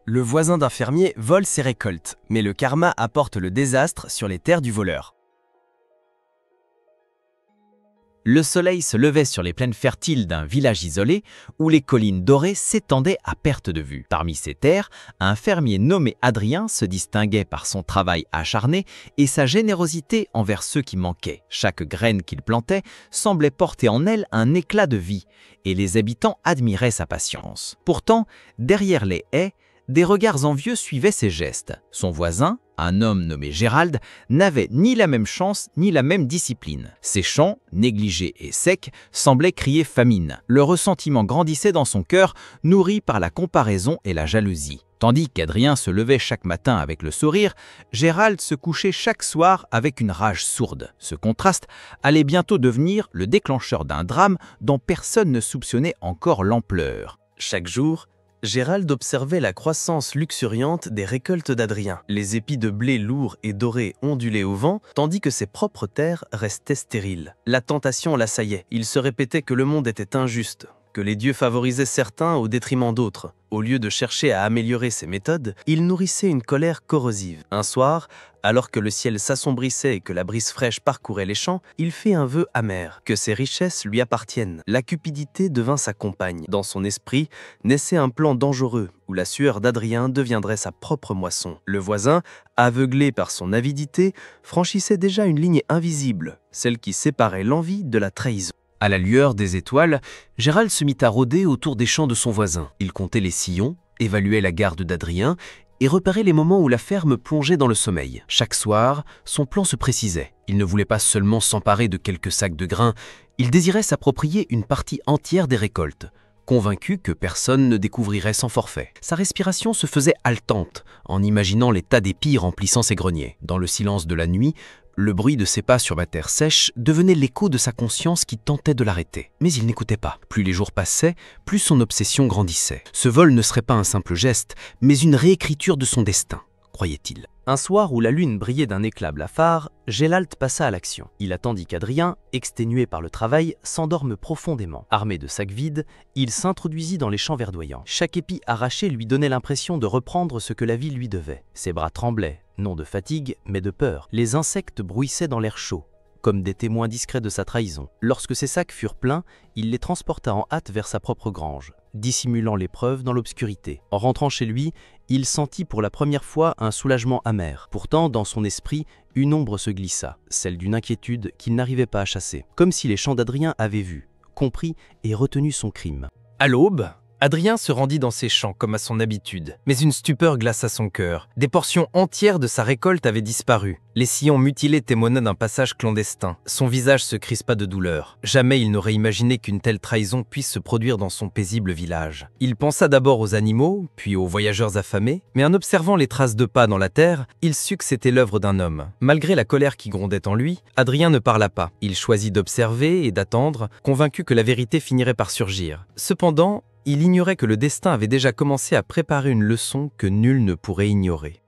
Le voisin d'un fermier vole ses récoltes, mais le karma apporte le désastre sur les terres du voleur. Le soleil se levait sur les plaines fertiles d'un village isolé où les collines dorées s'étendaient à perte de vue. Parmi ces terres, un fermier nommé Adrien se distinguait par son travail acharné et sa générosité envers ceux qui manquaient. Chaque graine qu'il plantait semblait porter en elle un éclat de vie et les habitants admiraient sa patience. Pourtant, derrière les haies, des regards envieux suivaient ses gestes. Son voisin, un homme nommé Gérald, n'avait ni la même chance ni la même discipline. Ses champs, négligés et secs, semblaient crier famine. Le ressentiment grandissait dans son cœur, nourri par la comparaison et la jalousie. Tandis qu'Adrien se levait chaque matin avec le sourire, Gérald se couchait chaque soir avec une rage sourde. Ce contraste allait bientôt devenir le déclencheur d'un drame dont personne ne soupçonnait encore l'ampleur. Chaque jour, Gérald observait la croissance luxuriante des récoltes d'Adrien. Les épis de blé lourds et dorés ondulaient au vent, tandis que ses propres terres restaient stériles. La tentation l'assaillait. Il se répétait que le monde était injuste, que les dieux favorisaient certains au détriment d'autres. Au lieu de chercher à améliorer ses méthodes, il nourrissait une colère corrosive. Un soir, alors que le ciel s'assombrissait et que la brise fraîche parcourait les champs, il fait un vœu amer, que ses richesses lui appartiennent. La cupidité devint sa compagne. Dans son esprit naissait un plan dangereux, où la sueur d'Adrien deviendrait sa propre moisson. Le voisin, aveuglé par son avidité, franchissait déjà une ligne invisible, celle qui séparait l'envie de la trahison. À la lueur des étoiles, Gérald se mit à rôder autour des champs de son voisin. Il comptait les sillons, évaluait la garde d'Adrien et repérait les moments où la ferme plongeait dans le sommeil. Chaque soir, son plan se précisait. Il ne voulait pas seulement s'emparer de quelques sacs de grains, il désirait s'approprier une partie entière des récoltes, convaincu que personne ne découvrirait son forfait. Sa respiration se faisait haletante en imaginant les tas d'épis remplissant ses greniers. Dans le silence de la nuit, le bruit de ses pas sur la terre sèche devenait l'écho de sa conscience qui tentait de l'arrêter. Mais il n'écoutait pas. Plus les jours passaient, plus son obsession grandissait. Ce vol ne serait pas un simple geste, mais une réécriture de son destin, croyait-il. Un soir où la lune brillait d'un éclat blafard, Gélald passa à l'action. Il attendit qu'Adrien, exténué par le travail, s'endorme profondément. Armé de sacs vides, il s'introduisit dans les champs verdoyants. Chaque épi arraché lui donnait l'impression de reprendre ce que la vie lui devait. Ses bras tremblaient, non de fatigue, mais de peur. Les insectes bruissaient dans l'air chaud, comme des témoins discrets de sa trahison. Lorsque ses sacs furent pleins, il les transporta en hâte vers sa propre grange, dissimulant l'épreuve dans l'obscurité. En rentrant chez lui, il sentit pour la première fois un soulagement amer. Pourtant, dans son esprit, une ombre se glissa, celle d'une inquiétude qu'il n'arrivait pas à chasser. Comme si les chants d'Adrien avaient vu, compris et retenu son crime. À l'aube, Adrien se rendit dans ses champs comme à son habitude, mais une stupeur glaça son cœur. Des portions entières de sa récolte avaient disparu. Les sillons mutilés témoignaient d'un passage clandestin. Son visage se crispa de douleur. Jamais il n'aurait imaginé qu'une telle trahison puisse se produire dans son paisible village. Il pensa d'abord aux animaux, puis aux voyageurs affamés, mais en observant les traces de pas dans la terre, il sut que c'était l'œuvre d'un homme. Malgré la colère qui grondait en lui, Adrien ne parla pas. Il choisit d'observer et d'attendre, convaincu que la vérité finirait par surgir. Cependant, il ignorait que le destin avait déjà commencé à préparer une leçon que nul ne pourrait ignorer.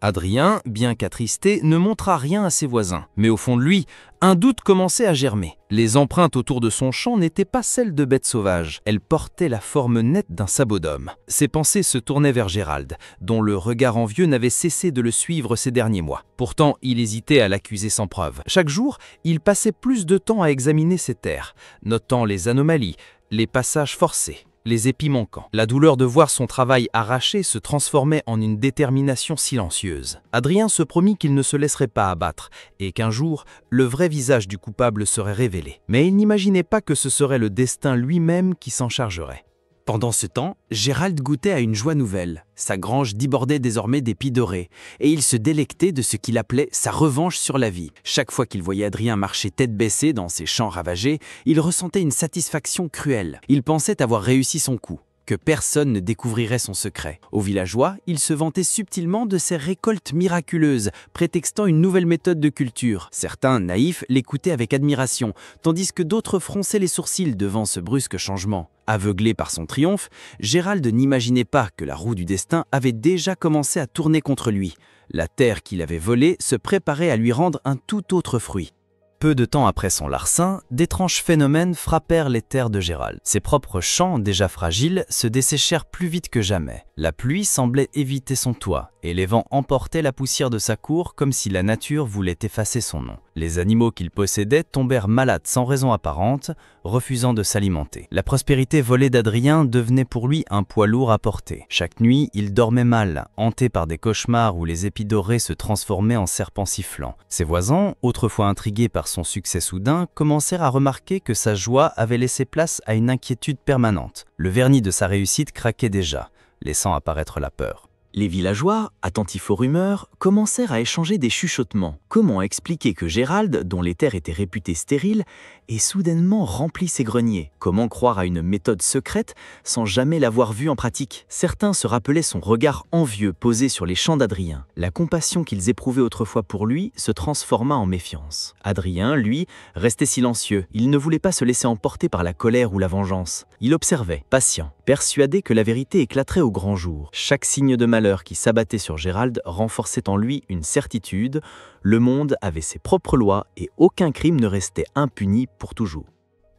Adrien, bien qu'attristé, ne montra rien à ses voisins. Mais au fond de lui, un doute commençait à germer. Les empreintes autour de son champ n'étaient pas celles de bêtes sauvages. Elles portaient la forme nette d'un sabot d'homme. Ses pensées se tournaient vers Gérald, dont le regard envieux n'avait cessé de le suivre ces derniers mois. Pourtant, il hésitait à l'accuser sans preuve. Chaque jour, il passait plus de temps à examiner ses terres, notant les anomalies, les passages forcés, les épis manquants. La douleur de voir son travail arraché se transformait en une détermination silencieuse. Adrien se promit qu'il ne se laisserait pas abattre et qu'un jour, le vrai visage du coupable serait révélé. Mais il n'imaginait pas que ce serait le destin lui-même qui s'en chargerait. Pendant ce temps, Gérald goûtait à une joie nouvelle. Sa grange débordait désormais d'épis dorés, et il se délectait de ce qu'il appelait sa revanche sur la vie. Chaque fois qu'il voyait Adrien marcher tête baissée dans ses champs ravagés, il ressentait une satisfaction cruelle. Il pensait avoir réussi son coup, que personne ne découvrirait son secret. Aux villageois, il se vantait subtilement de ses récoltes miraculeuses, prétextant une nouvelle méthode de culture. Certains, naïfs, l'écoutaient avec admiration, tandis que d'autres fronçaient les sourcils devant ce brusque changement. Aveuglé par son triomphe, Gérald n'imaginait pas que la roue du destin avait déjà commencé à tourner contre lui. La terre qu'il avait volée se préparait à lui rendre un tout autre fruit. Peu de temps après son larcin, d'étranges phénomènes frappèrent les terres de Gérald. Ses propres champs, déjà fragiles, se desséchèrent plus vite que jamais. La pluie semblait éviter son toit, et les vents emportaient la poussière de sa cour comme si la nature voulait effacer son nom. Les animaux qu'il possédait tombèrent malades sans raison apparente, refusant de s'alimenter. La prospérité volée d'Adrien devenait pour lui un poids lourd à porter. Chaque nuit, il dormait mal, hanté par des cauchemars où les épis dorés se transformaient en serpents sifflants. Ses voisins, autrefois intrigués par son succès soudain, commencèrent à remarquer que sa joie avait laissé place à une inquiétude permanente. Le vernis de sa réussite craquait déjà, laissant apparaître la peur. Les villageois, attentifs aux rumeurs, commencèrent à échanger des chuchotements. Comment expliquer que Gérald, dont les terres étaient réputées stériles, ait soudainement rempli ses greniers? Comment croire à une méthode secrète sans jamais l'avoir vue en pratique? Certains se rappelaient son regard envieux posé sur les champs d'Adrien. La compassion qu'ils éprouvaient autrefois pour lui se transforma en méfiance. Adrien, lui, restait silencieux. Il ne voulait pas se laisser emporter par la colère ou la vengeance. Il observait, patient, persuadé que la vérité éclaterait au grand jour. Chaque signe de malheur qui s'abattait sur Gérald renforçait en lui une certitude: le monde avait ses propres lois et aucun crime ne restait impuni pour toujours.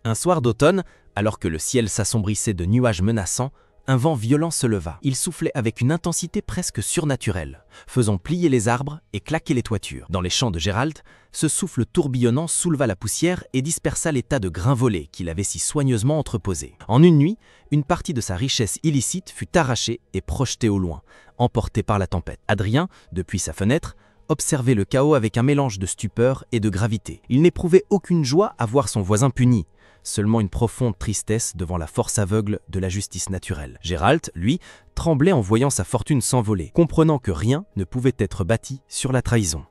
Un soir d'automne, alors que le ciel s'assombrissait de nuages menaçants, un vent violent se leva. Il soufflait avec une intensité presque surnaturelle, faisant plier les arbres et claquer les toitures. Dans les champs de Gérald, ce souffle tourbillonnant souleva la poussière et dispersa les tas de grains volés qu'il avait si soigneusement entreposés. En une nuit, une partie de sa richesse illicite fut arrachée et projetée au loin, emportée par la tempête. Adrien, depuis sa fenêtre, observait le chaos avec un mélange de stupeur et de gravité. Il n'éprouvait aucune joie à voir son voisin puni, seulement une profonde tristesse devant la force aveugle de la justice naturelle. Gérald, lui, tremblait en voyant sa fortune s'envoler, comprenant que rien ne pouvait être bâti sur la trahison.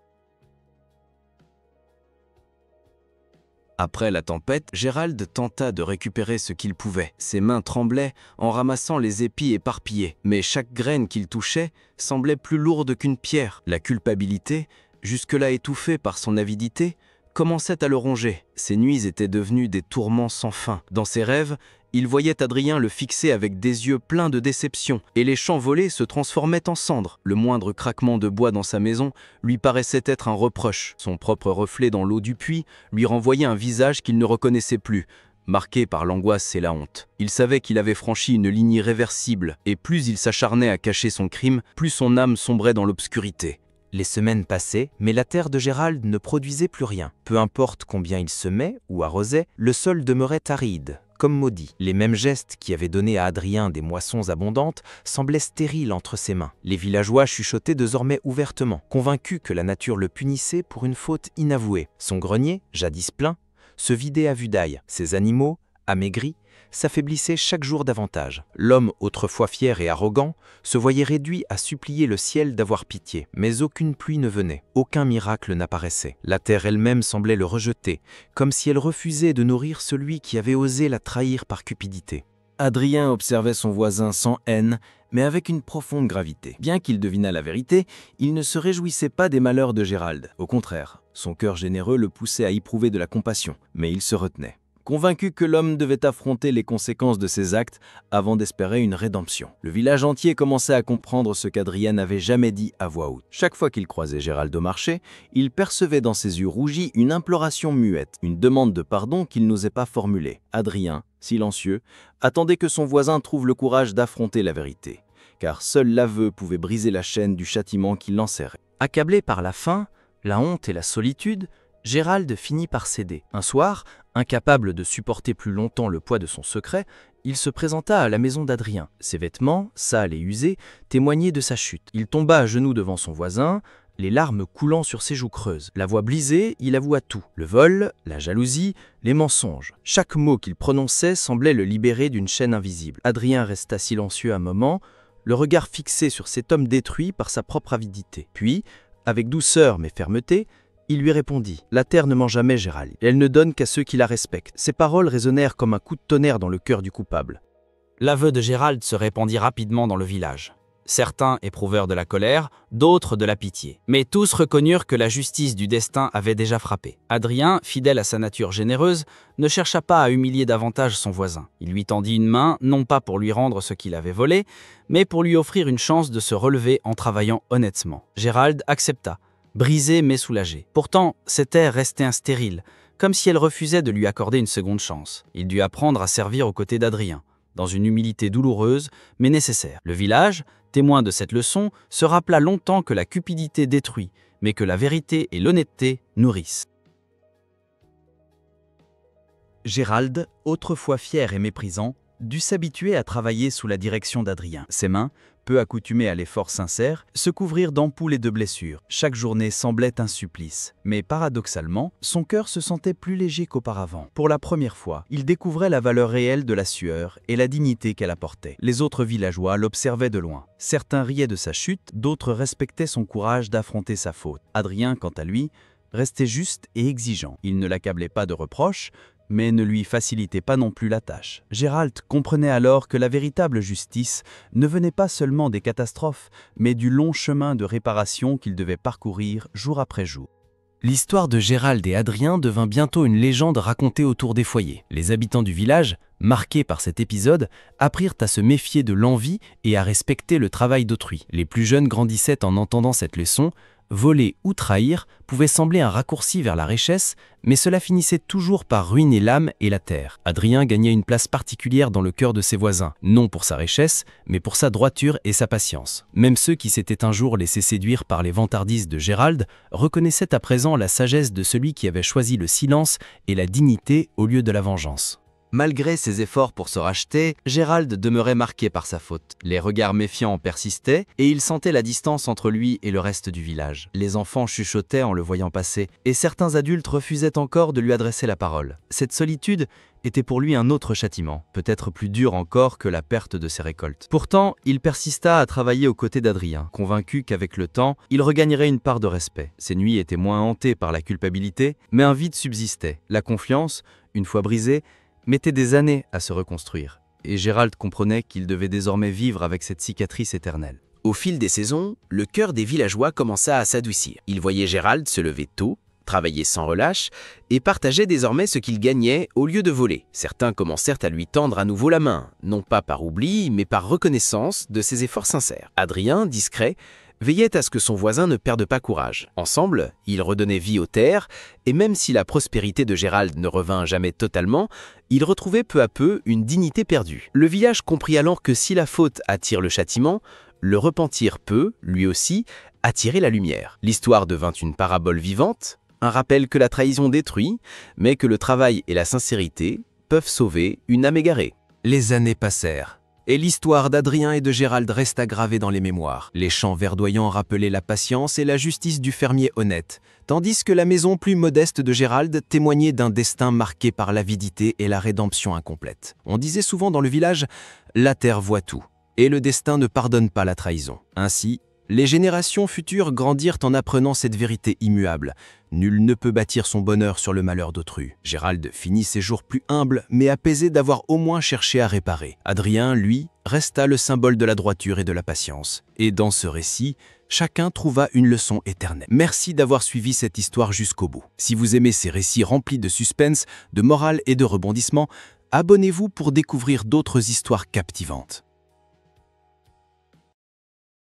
Après la tempête, Gérald tenta de récupérer ce qu'il pouvait. Ses mains tremblaient en ramassant les épis éparpillés, mais chaque graine qu'il touchait semblait plus lourde qu'une pierre. La culpabilité, jusque-là étouffée par son avidité, commençait à le ronger. Ses nuits étaient devenues des tourments sans fin. Dans ses rêves, il voyait Adrien le fixer avec des yeux pleins de déception, et les champs volés se transformaient en cendres. Le moindre craquement de bois dans sa maison lui paraissait être un reproche. Son propre reflet dans l'eau du puits lui renvoyait un visage qu'il ne reconnaissait plus, marqué par l'angoisse et la honte. Il savait qu'il avait franchi une ligne irréversible, et plus il s'acharnait à cacher son crime, plus son âme sombrait dans l'obscurité. Les semaines passaient, mais la terre de Gérald ne produisait plus rien. Peu importe combien il semait ou arrosait, le sol demeurait aride, comme maudit. Les mêmes gestes qui avaient donné à Adrien des moissons abondantes semblaient stériles entre ses mains. Les villageois chuchotaient désormais ouvertement, convaincus que la nature le punissait pour une faute inavouée. Son grenier, jadis plein, se vidait à vue d'œil. Ses animaux, amaigris, s'affaiblissaient chaque jour davantage. L'homme, autrefois fier et arrogant, se voyait réduit à supplier le ciel d'avoir pitié. Mais aucune pluie ne venait, aucun miracle n'apparaissait. La terre elle-même semblait le rejeter, comme si elle refusait de nourrir celui qui avait osé la trahir par cupidité. Adrien observait son voisin sans haine, mais avec une profonde gravité. Bien qu'il devinât la vérité, il ne se réjouissait pas des malheurs de Gérald. Au contraire, son cœur généreux le poussait à éprouver de la compassion, mais il se retenait, convaincu que l'homme devait affronter les conséquences de ses actes avant d'espérer une rédemption. Le village entier commençait à comprendre ce qu'Adrien n'avait jamais dit à voix haute. Chaque fois qu'il croisait Gérald au marché, il percevait dans ses yeux rougis une imploration muette, une demande de pardon qu'il n'osait pas formuler. Adrien, silencieux, attendait que son voisin trouve le courage d'affronter la vérité, car seul l'aveu pouvait briser la chaîne du châtiment qui l'enserrait. Accablé par la faim, la honte et la solitude, Gérald finit par céder. Un soir, incapable de supporter plus longtemps le poids de son secret, il se présenta à la maison d'Adrien. Ses vêtements, sales et usés, témoignaient de sa chute. Il tomba à genoux devant son voisin, les larmes coulant sur ses joues creuses. La voix brisée, il avoua tout. Le vol, la jalousie, les mensonges. Chaque mot qu'il prononçait semblait le libérer d'une chaîne invisible. Adrien resta silencieux un moment, le regard fixé sur cet homme détruit par sa propre avidité. Puis, avec douceur mais fermeté, il lui répondit « La terre ne ment jamais, Gérald. Elle ne donne qu'à ceux qui la respectent. » Ces paroles résonnèrent comme un coup de tonnerre dans le cœur du coupable. L'aveu de Gérald se répandit rapidement dans le village. Certains éprouvèrent de la colère, d'autres de la pitié. Mais tous reconnurent que la justice du destin avait déjà frappé. Adrien, fidèle à sa nature généreuse, ne chercha pas à humilier davantage son voisin. Il lui tendit une main, non pas pour lui rendre ce qu'il avait volé, mais pour lui offrir une chance de se relever en travaillant honnêtement. Gérald accepta, brisé mais soulagé. Pourtant, ses terres restaient stériles, comme si elle refusait de lui accorder une seconde chance. Il dut apprendre à servir aux côtés d'Adrien, dans une humilité douloureuse, mais nécessaire. Le village, témoin de cette leçon, se rappela longtemps que la cupidité détruit, mais que la vérité et l'honnêteté nourrissent. Gérald, autrefois fier et méprisant, dut s'habituer à travailler sous la direction d'Adrien. Ses mains, peu accoutumées à l'effort sincère, se couvrirent d'ampoules et de blessures. Chaque journée semblait un supplice. Mais paradoxalement, son cœur se sentait plus léger qu'auparavant. Pour la première fois, il découvrait la valeur réelle de la sueur et la dignité qu'elle apportait. Les autres villageois l'observaient de loin. Certains riaient de sa chute, d'autres respectaient son courage d'affronter sa faute. Adrien, quant à lui, restait juste et exigeant. Il ne l'accablait pas de reproches, mais ne lui facilitait pas non plus la tâche. Gérald comprenait alors que la véritable justice ne venait pas seulement des catastrophes, mais du long chemin de réparation qu'il devait parcourir jour après jour. L'histoire de Gérald et Adrien devint bientôt une légende racontée autour des foyers. Les habitants du village, marqués par cet épisode, apprirent à se méfier de l'envie et à respecter le travail d'autrui. Les plus jeunes grandissaient en entendant cette leçon. Voler ou trahir pouvait sembler un raccourci vers la richesse, mais cela finissait toujours par ruiner l'âme et la terre. Adrien gagnait une place particulière dans le cœur de ses voisins, non pour sa richesse, mais pour sa droiture et sa patience. Même ceux qui s'étaient un jour laissés séduire par les vantardises de Gérald reconnaissaient à présent la sagesse de celui qui avait choisi le silence et la dignité au lieu de la vengeance. Malgré ses efforts pour se racheter, Gérald demeurait marqué par sa faute. Les regards méfiants persistaient et il sentait la distance entre lui et le reste du village. Les enfants chuchotaient en le voyant passer et certains adultes refusaient encore de lui adresser la parole. Cette solitude était pour lui un autre châtiment, peut-être plus dur encore que la perte de ses récoltes. Pourtant, il persista à travailler aux côtés d'Adrien, convaincu qu'avec le temps, il regagnerait une part de respect. Ses nuits étaient moins hantées par la culpabilité, mais un vide subsistait. La confiance, une fois brisée, mettait des années à se reconstruire, et Gérald comprenait qu'il devait désormais vivre avec cette cicatrice éternelle. Au fil des saisons, le cœur des villageois commença à s'adoucir. Ils voyaient Gérald se lever tôt, travailler sans relâche, et partageaient désormais ce qu'il gagnait au lieu de voler. Certains commencèrent à lui tendre à nouveau la main, non pas par oubli, mais par reconnaissance de ses efforts sincères. Adrien, discret, veillait à ce que son voisin ne perde pas courage. Ensemble, ils redonnaient vie aux terres, et même si la prospérité de Gérald ne revint jamais totalement, il retrouvait peu à peu une dignité perdue. Le village comprit alors que si la faute attire le châtiment, le repentir peut, lui aussi, attirer la lumière. L'histoire devint une parabole vivante, un rappel que la trahison détruit, mais que le travail et la sincérité peuvent sauver une âme égarée. Les années passèrent. Et l'histoire d'Adrien et de Gérald resta gravée dans les mémoires. Les champs verdoyants rappelaient la patience et la justice du fermier honnête, tandis que la maison plus modeste de Gérald témoignait d'un destin marqué par l'avidité et la rédemption incomplète. On disait souvent dans le village « la terre voit tout » et le destin ne pardonne pas la trahison. Ainsi, les générations futures grandirent en apprenant cette vérité immuable. Nul ne peut bâtir son bonheur sur le malheur d'autrui. Gérald finit ses jours plus humble, mais apaisé d'avoir au moins cherché à réparer. Adrien, lui, resta le symbole de la droiture et de la patience. Et dans ce récit, chacun trouva une leçon éternelle. Merci d'avoir suivi cette histoire jusqu'au bout. Si vous aimez ces récits remplis de suspense, de morale et de rebondissements, abonnez-vous pour découvrir d'autres histoires captivantes.